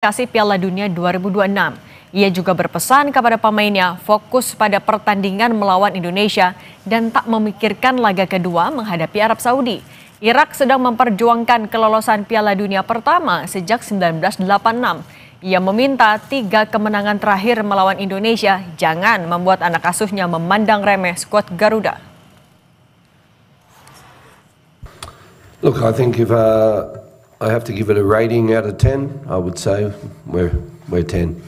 kualifikasi Piala Dunia 2026. Ia juga berpesan kepada pemainnya fokus pada pertandingan melawan Indonesia dan tak memikirkan laga kedua menghadapi Arab Saudi. Irak sedang memperjuangkan kelolosan Piala Dunia pertama sejak 1986. Ia meminta 3 kemenangan terakhir melawan Indonesia jangan membuat anak asuhnya memandang remeh skuad Garuda. Look, I think if I have to give it a rating out of 10, I would say we're 10.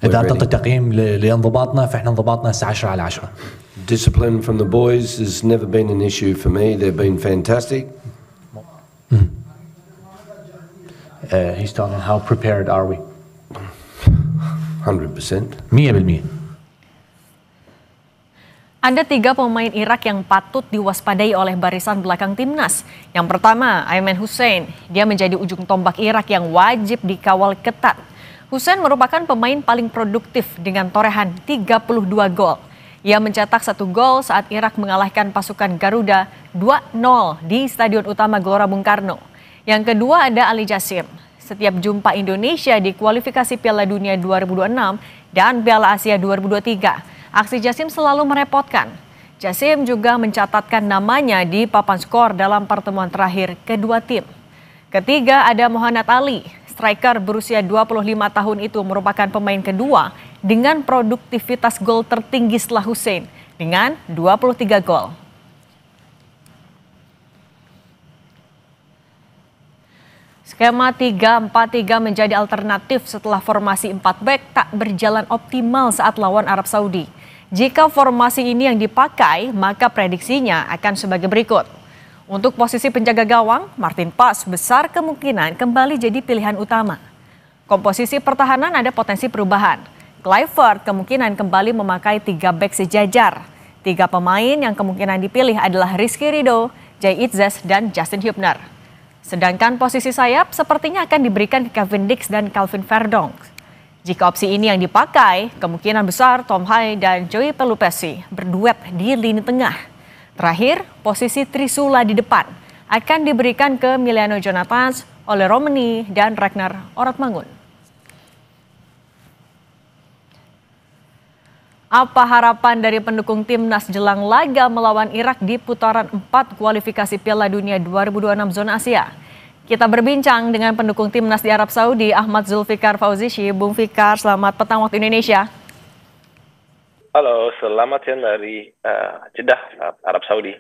إذا أعطيت تقييم لانضباطنا فإحنا انضباطنا 10/10. Discipline from the boys has never been an issue for me. They've been fantastic. He's talking how prepared are we? 100%. 100%. Ada 3 pemain Irak yang patut diwaspadai oleh barisan belakang timnas. Yang pertama, Ayman Hussein. Dia menjadi ujung tombak Irak yang wajib dikawal ketat. Hussein merupakan pemain paling produktif dengan torehan 32 gol. Ia mencetak 1 gol saat Irak mengalahkan pasukan Garuda 2-0 di Stadion Utama Gelora Bung Karno. Yang kedua ada Ali Jassim. Setiap jumpa Indonesia di kualifikasi Piala Dunia 2026 dan Piala Asia 2023. Aksi Jassim selalu merepotkan. Jassim juga mencatatkan namanya di papan skor dalam pertemuan terakhir kedua tim. Ketiga ada Muhammad Ali. Striker berusia 25 tahun itu merupakan pemain kedua dengan produktivitas gol tertinggi setelah Hussein dengan 23 gol. Skema 3-4-3 menjadi alternatif setelah formasi 4 back tak berjalan optimal saat lawan Arab Saudi. Jika formasi ini yang dipakai, maka prediksinya akan sebagai berikut. Untuk posisi penjaga gawang, Martin Paes besar kemungkinan kembali jadi pilihan utama. Komposisi pertahanan ada potensi perubahan. Kluivert kemungkinan kembali memakai 3 back sejajar. 3 pemain yang kemungkinan dipilih adalah Rizky Ridho, Jay Itzes, dan Justin Hubner. Sedangkan posisi sayap sepertinya akan diberikan ke Kevin Dix dan Calvin Verdonk. Jika opsi ini yang dipakai, kemungkinan besar Tom Hai dan Joey Pelupessy berduet di lini tengah. Terakhir, posisi Trisula di depan akan diberikan ke Emiliano Jonathans, Ole Romani, dan Ragnar Oratmangun. Apa harapan dari pendukung timnas jelang laga melawan Irak di putaran 4 kualifikasi Piala Dunia 2026 zona Asia? Kita berbincang dengan pendukung timnas di Arab Saudi, Ahmad Zulfikar Fauzishi. Bung Fikar, selamat petang waktu Indonesia. Halo, selamat siang dari Jeddah, Arab Saudi.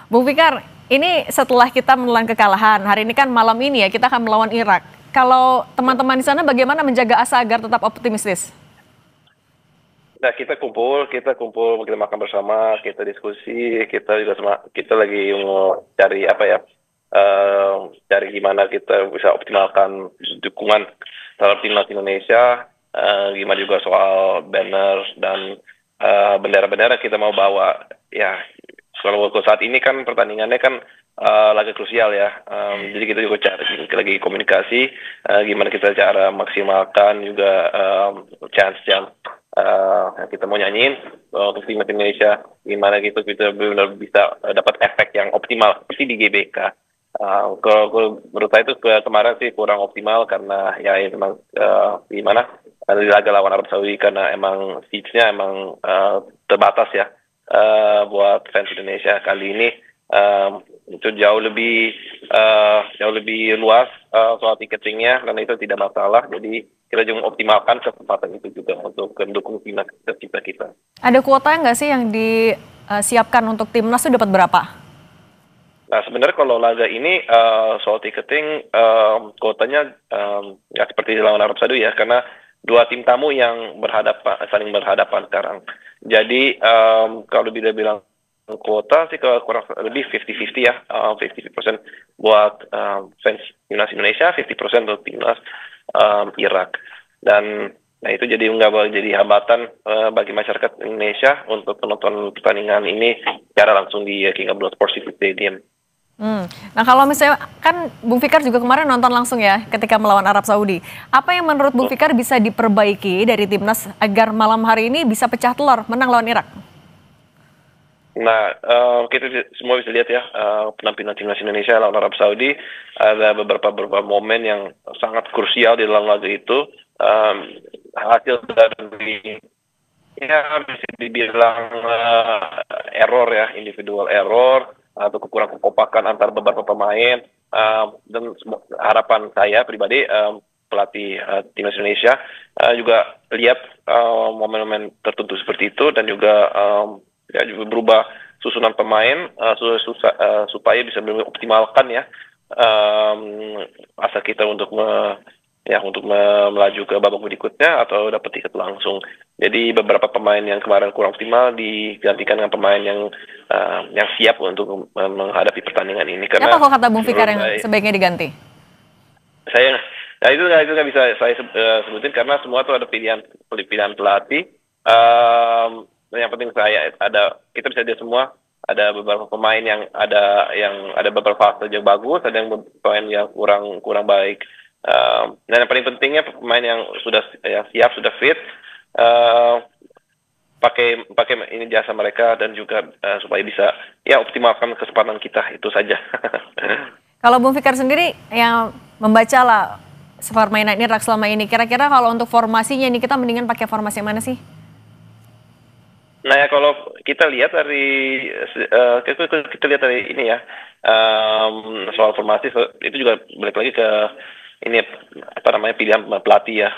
Bung Fikar, ini setelah kita menelan kekalahan, hari ini kan malam ini ya kita akan melawan Irak. Kalau teman-teman di sana bagaimana menjaga asa agar tetap optimistis? Nah, kita kumpul, kita makan bersama, kita diskusi, kita lagi mau cari cari gimana kita bisa optimalkan dukungan terhadap timnas Indonesia, gimana juga soal banner dan bendera-bendera kita mau bawa. Ya, kalau saat ini kan pertandingannya kan laga krusial ya, jadi kita juga lagi komunikasi gimana kita cara maksimalkan juga chance yang kita mau nyanyiin untuk timnas Indonesia, gimana gitu kita benar bisa dapat efek yang optimal seperti di GBK. Kalau menurut saya itu kemarin sih kurang optimal karena ya memang gimana di laga lawan Arab Saudi karena emang seats-nya emang terbatas ya buat fans Indonesia. Kali ini itu jauh lebih luas soal tiketingnya karena itu tidak masalah. Jadi kita juga optimalkan kesempatan itu juga untuk mendukung timnas kita. Ada kuota nggak sih yang disiapkan untuk timnas itu dapat berapa? Nah, sebenarnya kalau laga ini soal tiketing kuotanya ya seperti lawan Arab Saudi ya, karena 2 tim tamu yang saling berhadapan sekarang. Jadi kalau bila bilang kuota sih kurang lebih 50-50 ya, 50% buat fans timnas Indonesia, 50% untuk timnas Irak. Dan nah itu jadi nggak boleh jadi hambatan bagi masyarakat Indonesia untuk menonton pertandingan ini secara langsung di King Abdullah Sports City Stadium. Nah kalau misalnya kan Bung Fikar juga kemarin nonton langsung ya ketika melawan Arab Saudi. Apa yang menurut Bung Fikar bisa diperbaiki dari timnas agar malam hari ini bisa pecah telur menang lawan Irak? Nah, kita semua bisa lihat ya, penampilan timnas Indonesia lawan Arab Saudi, ada beberapa momen yang sangat krusial di dalam laga itu. Hasil dari, ya bisa dibilang error ya, individual error, atau kekurangan kekompakan antar beberapa pemain. Dan harapan saya pribadi, pelatih timnas Indonesia juga lihat momen-momen tertentu seperti itu, dan juga ya juga berubah susunan pemain supaya bisa mengoptimalkan ya asa kita untuk melaju ke babak berikutnya atau dapat tiket langsung. Jadi beberapa pemain yang kemarin kurang optimal digantikan dengan pemain yang siap untuk menghadapi pertandingan ini. Karena Siapa kok kata Bung Fikar yang sebaiknya diganti? Itu nggak bisa saya sebutin karena semua tuh ada pilihan pelatih. Yang penting kita bisa lihat semua, ada beberapa pemain yang ada beberapa fase yang bagus, ada yang pemain yang kurang baik. Dan yang paling pentingnya pemain yang sudah siap, sudah fit, pakai ini jasa mereka, dan juga supaya bisa ya optimalkan kesempatan kita, itu saja. Kalau Bung Fikar sendiri yang membaca lah permainan Irak selama ini, kira-kira kalau untuk formasinya ini kita mendingan pakai formasi mana sih? Nah ya, kalau kita lihat dari ini ya, soal formasi itu juga balik lagi ke ini pilihan pelatih ya.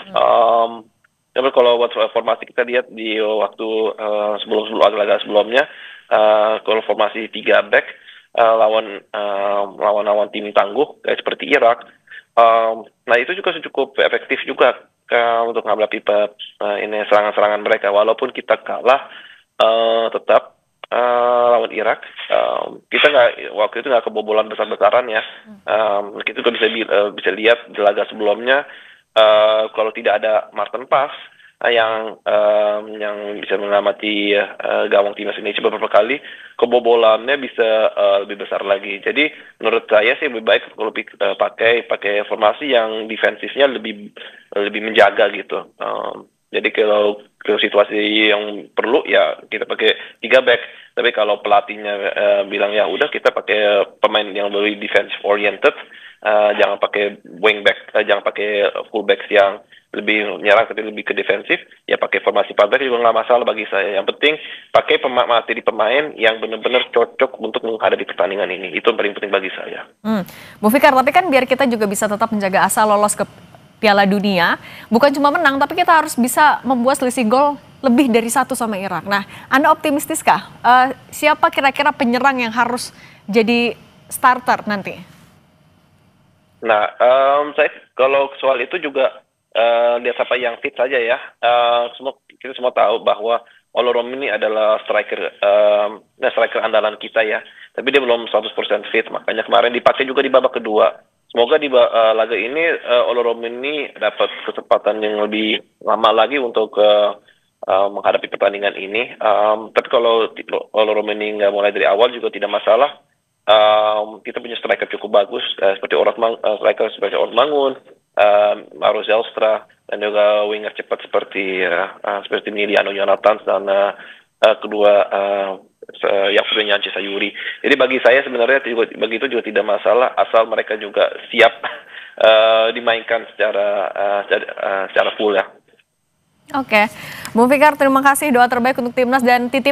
Tapi kalau buat formasi kita lihat di waktu sebelum laga sebelumnya, kalau formasi 3 back lawan tim tangguh kayak seperti Irak, nah itu juga cukup efektif juga untuk menghadapi ini serangan-serangan mereka. Walaupun kita kalah, tetap lawan Irak, kita waktu itu nggak kebobolan besar-besaran ya. Kita juga bisa lihat di laga sebelumnya, kalau tidak ada Martin Paes yang bisa mengamati gawang timnas Indonesia beberapa kali, kebobolannya bisa lebih besar lagi. Jadi menurut saya sih lebih baik kalau pakai formasi yang defensifnya lebih menjaga gitu. Jadi kalau situasi yang perlu ya kita pakai 3 back. Tapi kalau pelatihnya bilang ya udah kita pakai pemain yang lebih defensive oriented, jangan pakai wing back, jangan pakai full backs yang lebih menyerang tapi lebih ke defensif, ya pakai formasi 4 back juga nggak masalah bagi saya. Yang penting pakai materi pemain yang benar-benar cocok untuk menghadapi pertandingan ini. Itu yang paling penting bagi saya. Bu Fikar, tapi kan biar kita juga bisa tetap menjaga asa lolos ke Piala Dunia, bukan cuma menang, tapi kita harus bisa membuat selisih gol lebih dari 1 sama Irak. Nah, Anda optimistiskah? Siapa kira-kira penyerang yang harus jadi starter nanti? Nah, saya kalau soal itu juga lihat siapa yang fit saja ya. Kita semua tahu bahwa Olorom ini adalah striker andalan kita ya. Tapi dia belum 100% fit, makanya kemarin dipakai juga di babak kedua. Semoga di laga ini Olorom ini dapat kesempatan yang lebih lama lagi untuk menghadapi pertandingan ini. Tapi kalau Olorom ini nggak mulai dari awal juga tidak masalah. Kita punya striker cukup bagus seperti striker seperti Orad Mangun, Mauro Zelstra, dan juga winger cepat seperti Niliano Jonathan, dan kedua yang punya Yance Sayuri. Jadi bagi saya sebenarnya bagi itu juga tidak masalah asal mereka juga siap dimainkan secara full ya. Oke, Bung Fikar, terima kasih, doa terbaik untuk timnas dan titip